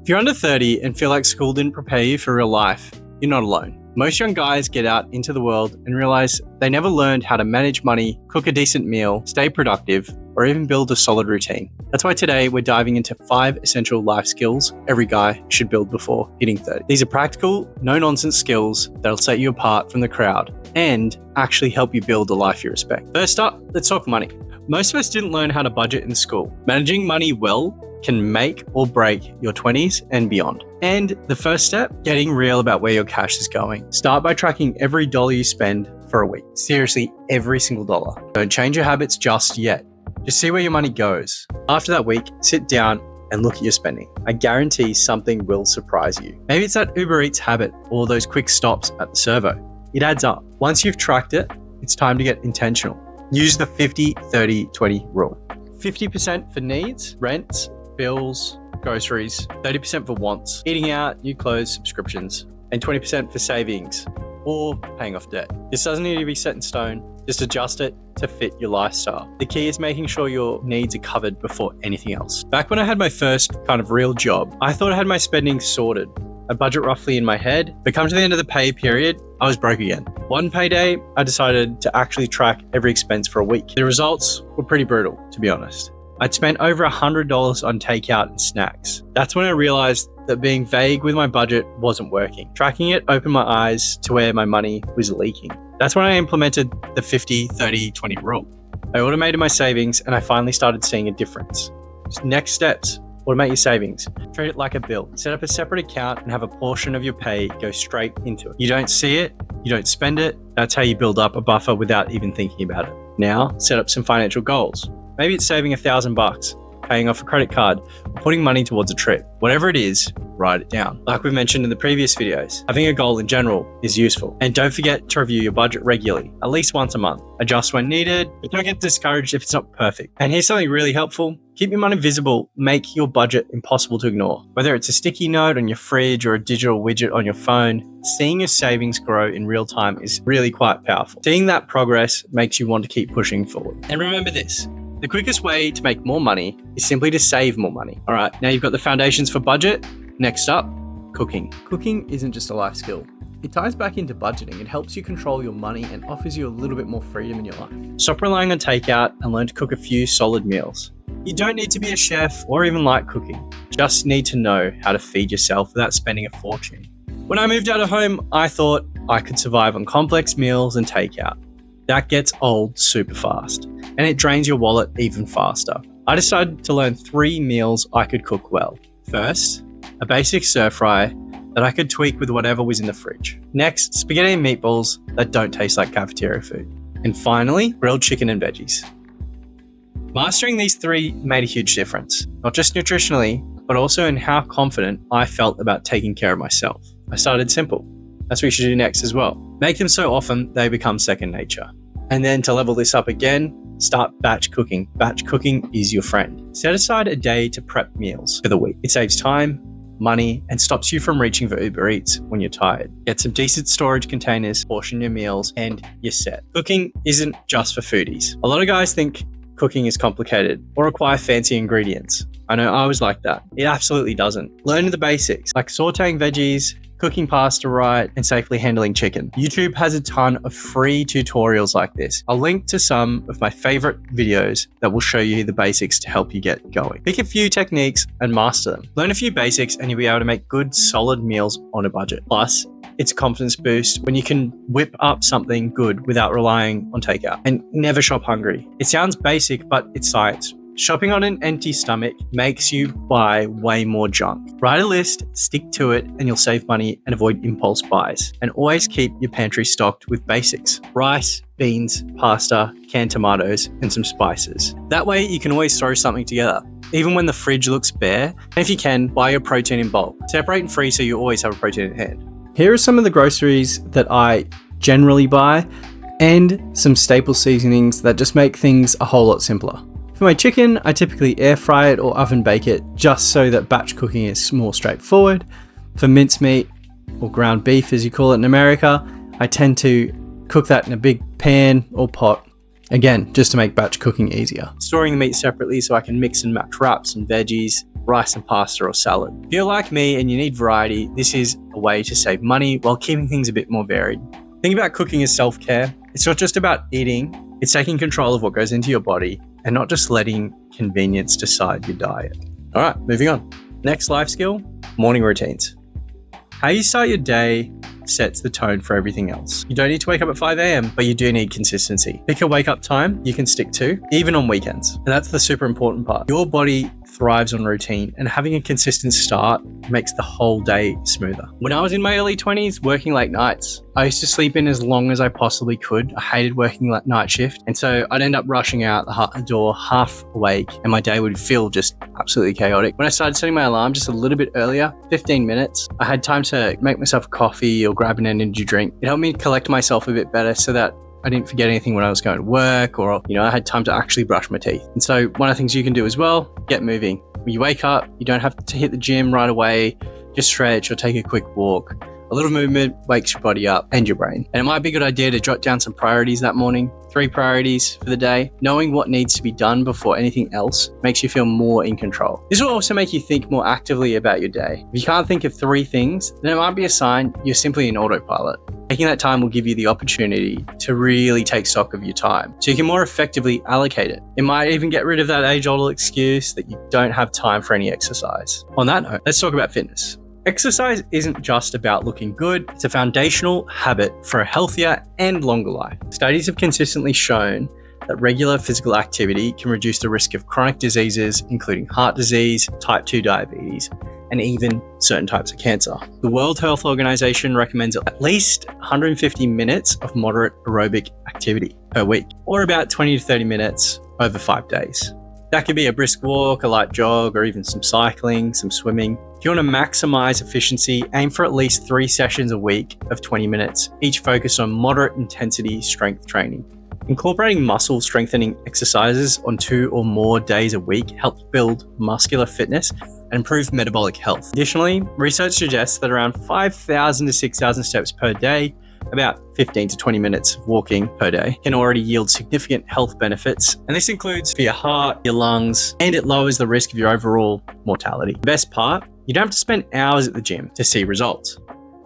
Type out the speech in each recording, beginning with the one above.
If you're under 30 and feel like school didn't prepare you for real life, you're not alone. Most young guys get out into the world and realize they never learned how to manage money, cook a decent meal, stay productive, or even build a solid routine. That's why today we're diving into 5 essential life skills every guy should build before hitting 30. These are practical, no-nonsense skills that'll set you apart from the crowd and actually help you build a life you respect. First up, let's talk money. Most of us didn't learn how to budget in school. Managing money well can make or break your 20s and beyond. And the first step, getting real about where your cash is going. Start by tracking every dollar you spend for a week. Seriously, every single dollar. Don't change your habits just yet. Just see where your money goes. After that week, sit down and look at your spending. I guarantee something will surprise you. Maybe it's that Uber Eats habit or those quick stops at the servo. It adds up. Once you've tracked it, it's time to get intentional. Use the 50-30-20 rule. 50% for needs, rent, bills, groceries, 30% for wants, eating out, new clothes, subscriptions, and 20% for savings or paying off debt. This doesn't need to be set in stone. Just adjust it to fit your lifestyle. The key is making sure your needs are covered before anything else. Back when I had my first kind of real job, I thought I had my spending sorted. I budget roughly in my head, but come to the end of the pay period, I was broke again. One payday, I decided to actually track every expense for a week. The results were pretty brutal, to be honest. I'd spent over $100 on takeout and snacks. That's when I realized that being vague with my budget wasn't working. Tracking it opened my eyes to where my money was leaking. That's when I implemented the 50-30-20 rule. I automated my savings and I finally started seeing a difference. Next steps, automate your savings. Treat it like a bill. Set up a separate account and have a portion of your pay go straight into it. You don't see it, you don't spend it. That's how you build up a buffer without even thinking about it. Now, set up some financial goals. Maybe it's saving $1,000, paying off a credit card, or putting money towards a trip. Whatever it is, write it down. Like we mentioned in the previous videos, having a goal in general is useful. And don't forget to review your budget regularly, at least once a month. Adjust when needed, but don't get discouraged if it's not perfect. And here's something really helpful. Keep your money visible. Make your budget impossible to ignore. Whether it's a sticky note on your fridge or a digital widget on your phone, seeing your savings grow in real time is really quite powerful. Seeing that progress makes you want to keep pushing forward. And remember this. The quickest way to make more money is simply to save more money. All right, now you've got the foundations for budget. Next up, cooking. Cooking isn't just a life skill. It ties back into budgeting. It helps you control your money and offers you a little bit more freedom in your life. Stop relying on takeout and learn to cook a few solid meals. You don't need to be a chef or even like cooking. Just need to know how to feed yourself without spending a fortune. When I moved out of home, I thought I could survive on complex meals and takeout. That gets old super fast, and it drains your wallet even faster. I decided to learn 3 meals I could cook well. First, a basic stir fry that I could tweak with whatever was in the fridge. Next, spaghetti and meatballs that don't taste like cafeteria food. And finally, grilled chicken and veggies. Mastering these 3 made a huge difference, not just nutritionally, but also in how confident I felt about taking care of myself. I started simple. That's what you should do next as well. Make them so often they become second nature. And then to level this up again, start batch cooking. Batch cooking is your friend. Set aside a day to prep meals for the week. It saves time, money, and stops you from reaching for Uber Eats when you're tired. Get some decent storage containers, portion your meals, and you're set. Cooking isn't just for foodies. A lot of guys think cooking is complicated or require fancy ingredients. I know I was like that. It absolutely doesn't. Learn the basics, like sauteing veggies, cooking pasta right, and safely handling chicken. YouTube has a ton of free tutorials like this. I'll link to some of my favorite videos that will show you the basics to help you get going. Pick a few techniques and master them. Learn a few basics and you'll be able to make good, solid meals on a budget. Plus, it's a confidence boost when you can whip up something good without relying on takeout. And never shop hungry. It sounds basic, but it's science. Shopping on an empty stomach makes you buy way more junk. Write a list, stick to it, and you'll save money and avoid impulse buys. And always keep your pantry stocked with basics: rice, beans, pasta, canned tomatoes, and some spices. That way you can always throw something together, even when the fridge looks bare. And if you can, buy your protein in bulk. Separate and freeze so you always have a protein at hand. Here are some of the groceries that I generally buy and some staple seasonings that just make things a whole lot simpler. For my chicken, I typically air fry it or oven bake it just so that batch cooking is more straightforward. For mincemeat, or ground beef as you call it in America, I tend to cook that in a big pan or pot, again, just to make batch cooking easier. Storing the meat separately so I can mix and match wraps and veggies. rice and pasta or salad. If you're like me and you need variety, this is a way to save money while keeping things a bit more varied. Think about cooking as self-care. It's not just about eating, it's taking control of what goes into your body and not just letting convenience decide your diet. All right, moving on. Next life skill, morning routines. How you start your day sets the tone for everything else. You don't need to wake up at 5 a.m, but you do need consistency. Pick a wake up time you can stick to, even on weekends. And that's the super important part. Your body thrives on routine, and having a consistent start makes the whole day smoother. When I was in my early 20s, working late nights, I used to sleep in as long as I possibly could. I hated working like night shift. And so I'd end up rushing out the door half awake and my day would feel just absolutely chaotic. When I started setting my alarm just a little bit earlier, 15 minutes, I had time to make myself a coffee or grab an energy drink. It helped me collect myself a bit better so that I didn't forget anything when I was going to work, or, I had time to actually brush my teeth. And so one of the things you can do as well, get moving. When you wake up, you don't have to hit the gym right away, just stretch or take a quick walk. A little movement wakes your body up and your brain. And it might be a good idea to jot down some priorities that morning, 3 priorities for the day. Knowing what needs to be done before anything else makes you feel more in control. This will also make you think more actively about your day. If you can't think of 3 things, then it might be a sign you're simply in autopilot. Taking that time will give you the opportunity to really take stock of your time, so you can more effectively allocate it. It might even get rid of that age-old excuse that you don't have time for any exercise. On that note, let's talk about fitness. Exercise isn't just about looking good, it's a foundational habit for a healthier and longer life. Studies have consistently shown that regular physical activity can reduce the risk of chronic diseases, including heart disease, type 2 diabetes, and even certain types of cancer. The World Health Organization recommends at least 150 minutes of moderate aerobic activity per week, or about 20 to 30 minutes over 5 days. That could be a brisk walk, a light jog, or even some cycling, some swimming. If you want to maximize efficiency, aim for at least 3 sessions a week of 20 minutes, each focused on moderate intensity strength training. Incorporating muscle strengthening exercises on 2 or more days a week helps build muscular fitness and improve metabolic health. Additionally, research suggests that around 5,000 to 6,000 steps per day, about 15 to 20 minutes of walking per day, can already yield significant health benefits. And this includes for your heart, your lungs, and it lowers the risk of your overall mortality. The best part, you don't have to spend hours at the gym to see results.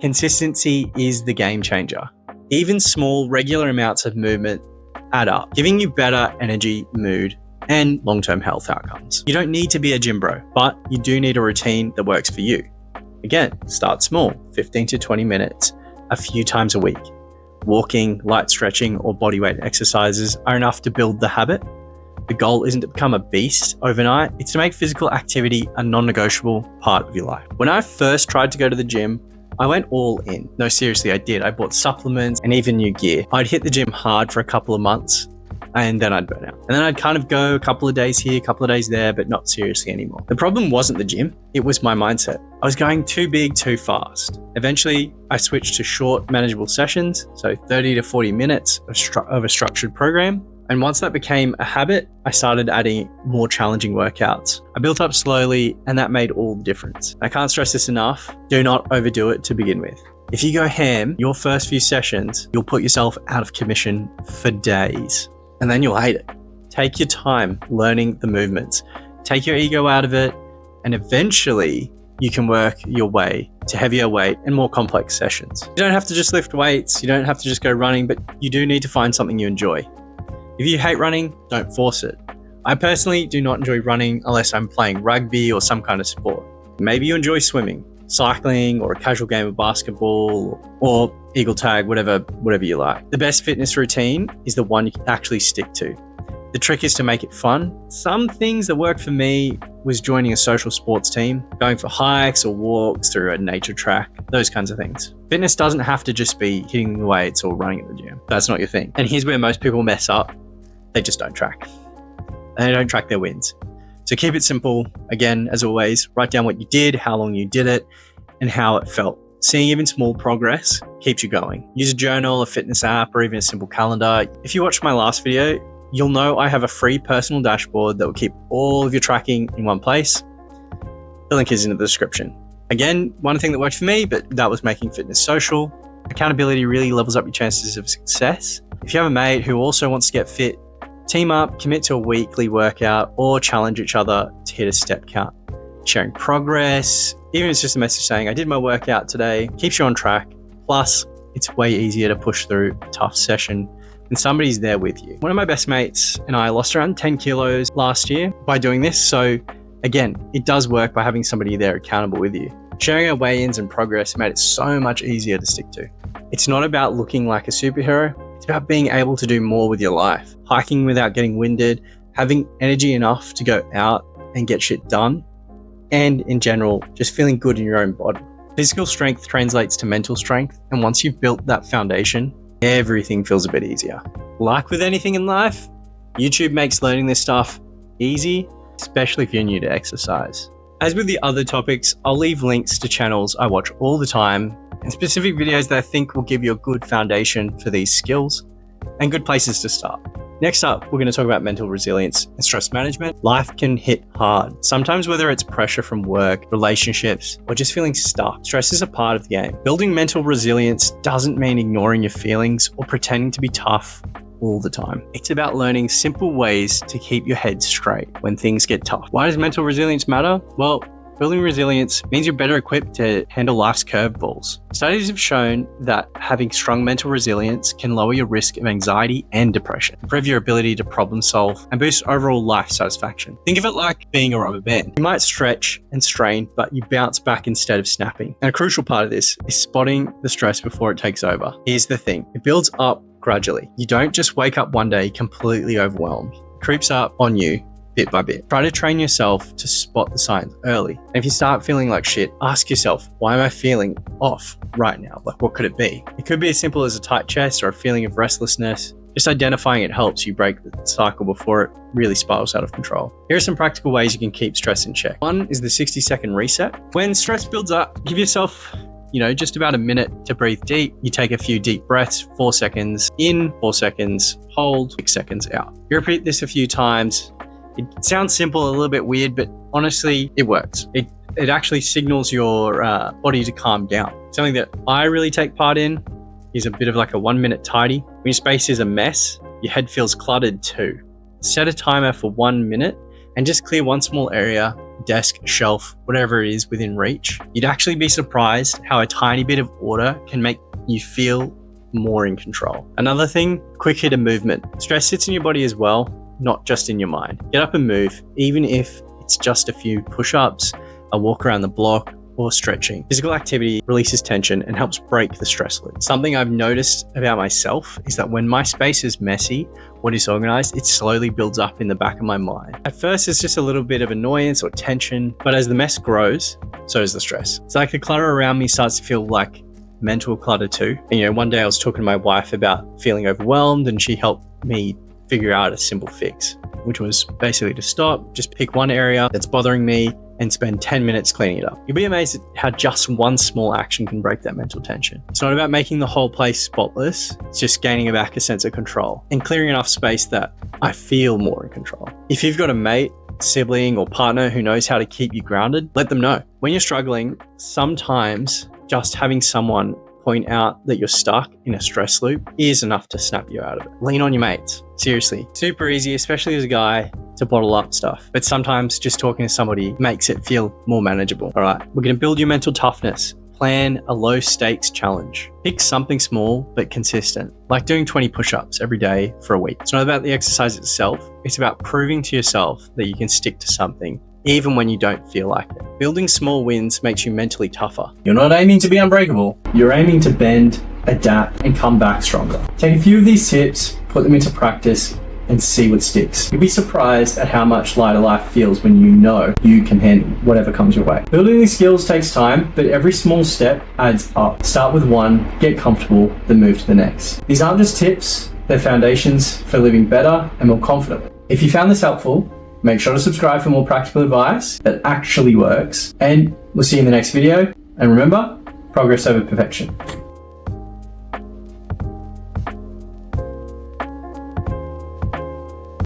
Consistency is the game changer. Even small, regular amounts of movement add up, giving you better energy, mood, and long-term health outcomes. You don't need to be a gym bro, but you do need a routine that works for you. Again, start small, 15 to 20 minutes, a few times a week. Walking, light stretching, or bodyweight exercises are enough to build the habit. The goal isn't to become a beast overnight, it's to make physical activity a non-negotiable part of your life. When I first tried to go to the gym, I went all in. No, seriously, I did. I bought supplements and even new gear. I'd hit the gym hard for a couple of months and then I'd burn out. And then I'd kind of go a couple of days here, a couple of days there, but not seriously anymore. The problem wasn't the gym, it was my mindset. I was going too big too fast. Eventually, I switched to short, manageable sessions, so 30 to 40 minutes of a structured program. And once that became a habit, I started adding more challenging workouts. I built up slowly, and that made all the difference. I can't stress this enough. Do not overdo it to begin with. If you go ham, your first few sessions, you'll put yourself out of commission for days, and then you'll hate it. Take your time learning the movements. Take your ego out of it, and eventually you can work your way to heavier weight and more complex sessions. You don't have to just lift weights. You don't have to just go running, but you do need to find something you enjoy. If you hate running, don't force it. I personally do not enjoy running unless I'm playing rugby or some kind of sport. Maybe you enjoy swimming, cycling, or a casual game of basketball, or eagle tag, whatever you like. The best fitness routine is the one you can actually stick to. The trick is to make it fun. Some things that worked for me was joining a social sports team, going for hikes or walks through a nature track, those kinds of things. Fitness doesn't have to just be hitting the weights or running at the gym. That's not your thing. And here's where most people mess up. They just don't track. They don't track their wins. So keep it simple. Again, as always, write down what you did, how long you did it, and how it felt. Seeing even small progress keeps you going. Use a journal, a fitness app, or even a simple calendar. If you watched my last video, you'll know I have a free personal dashboard that will keep all of your tracking in one place. The link is in the description. Again, one thing that worked for me, but that was making fitness social. Accountability really levels up your chances of success. If you have a mate who also wants to get fit, team up, commit to a weekly workout, or challenge each other to hit a step count. sharing progress, even if it's just a message saying, I did my workout today, keeps you on track. Plus, it's way easier to push through a tough session and somebody's there with you. One of my best mates and I lost around 10 kilos last year by doing this. So again, it does work by having somebody there accountable with you. Sharing our weigh-ins and progress made it so much easier to stick to. It's not about looking like a superhero. It's about being able to do more with your life. Hiking without getting winded, having energy enough to go out and get shit done, and in general, just feeling good in your own body. Physical strength translates to mental strength, and once you've built that foundation, everything feels a bit easier. Like with anything in life, YouTube makes learning this stuff easy, especially if you're new to exercise. As with the other topics, I'll leave links to channels I watch all the time and specific videos that I think will give you a good foundation for these skills and good places to start. Next up, we're going to talk about mental resilience and stress management. Life can hit hard. Sometimes whether it's pressure from work, relationships, or just feeling stuck, stress is a part of the game. Building mental resilience doesn't mean ignoring your feelings or pretending to be tough all the time. It's about learning simple ways to keep your head straight when things get tough. Why does mental resilience matter? Well, building resilience means you're better equipped to handle life's curveballs. Studies have shown that having strong mental resilience can lower your risk of anxiety and depression, improve your ability to problem solve, and boost overall life satisfaction. Think of it like being a rubber band. You might stretch and strain, but you bounce back instead of snapping. And a crucial part of this is spotting the stress before it takes over. Here's the thing, it builds up gradually. You don't just wake up one day completely overwhelmed. It creeps up on you bit by bit. Try to train yourself to spot the signs early. And if you start feeling like shit, ask yourself, why am I feeling off right now? Like, what could it be? It could be as simple as a tight chest or a feeling of restlessness. Just identifying it helps you break the cycle before it really spirals out of control. Here are some practical ways you can keep stress in check. One is the 60-second reset. When stress builds up, give yourself just about a minute to breathe deep. You take a few deep breaths, 4 seconds in, 4 seconds, hold, 6 seconds out. You repeat this a few times. It sounds simple, a little bit weird, but honestly, it works. It actually signals your body to calm down. Something that I really take part in is a bit of like a 1 minute tidy. When your space is a mess, your head feels cluttered too. Set a timer for 1 minute and just clear one small area, desk, shelf, whatever it is within reach. You'd actually be surprised how a tiny bit of order can make you feel more in control. Another thing, quick hit of movement. Stress sits in your body as well, not just in your mind. Get up and move, even if it's just a few push-ups, a walk around the block, or stretching. Physical activity releases tension and helps break the stress loop. Something I've noticed about myself is that when my space is messy or disorganized, it slowly builds up in the back of my mind. At first, it's just a little bit of annoyance or tension, but as the mess grows, so does the stress. It's like the clutter around me starts to feel like mental clutter too. And, one day I was talking to my wife about feeling overwhelmed, and she helped me figure out a simple fix, which was basically to stop, just pick one area that's bothering me and spend 10 minutes cleaning it up. You'll be amazed at how just one small action can break that mental tension. It's not about making the whole place spotless, it's just gaining back a sense of control and clearing enough space that I feel more in control. If you've got a mate, sibling, or partner who knows how to keep you grounded, let them know. When you're struggling, sometimes just having someone point out that you're stuck in a stress loop is enough to snap you out of it. Lean on your mates. Seriously, super easy, especially as a guy, to bottle up stuff. But sometimes just talking to somebody makes it feel more manageable. All right, we're going to build your mental toughness. Plan a low stakes challenge. Pick something small but consistent, like doing 20 push-ups every day for a week. It's not about the exercise itself. It's about proving to yourself that you can stick to something even when you don't feel like it. Building small wins makes you mentally tougher. You're not aiming to be unbreakable. You're aiming to bend, adapt, and come back stronger. Take a few of these tips, put them into practice, and see what sticks. You'll be surprised at how much lighter life feels when you know you can handle whatever comes your way. Building these skills takes time, but every small step adds up. Start with one, get comfortable, then move to the next. These aren't just tips, they're foundations for living better and more confidently. If you found this helpful, make sure to subscribe for more practical advice that actually works, and we'll see you in the next video. And remember, progress over perfection.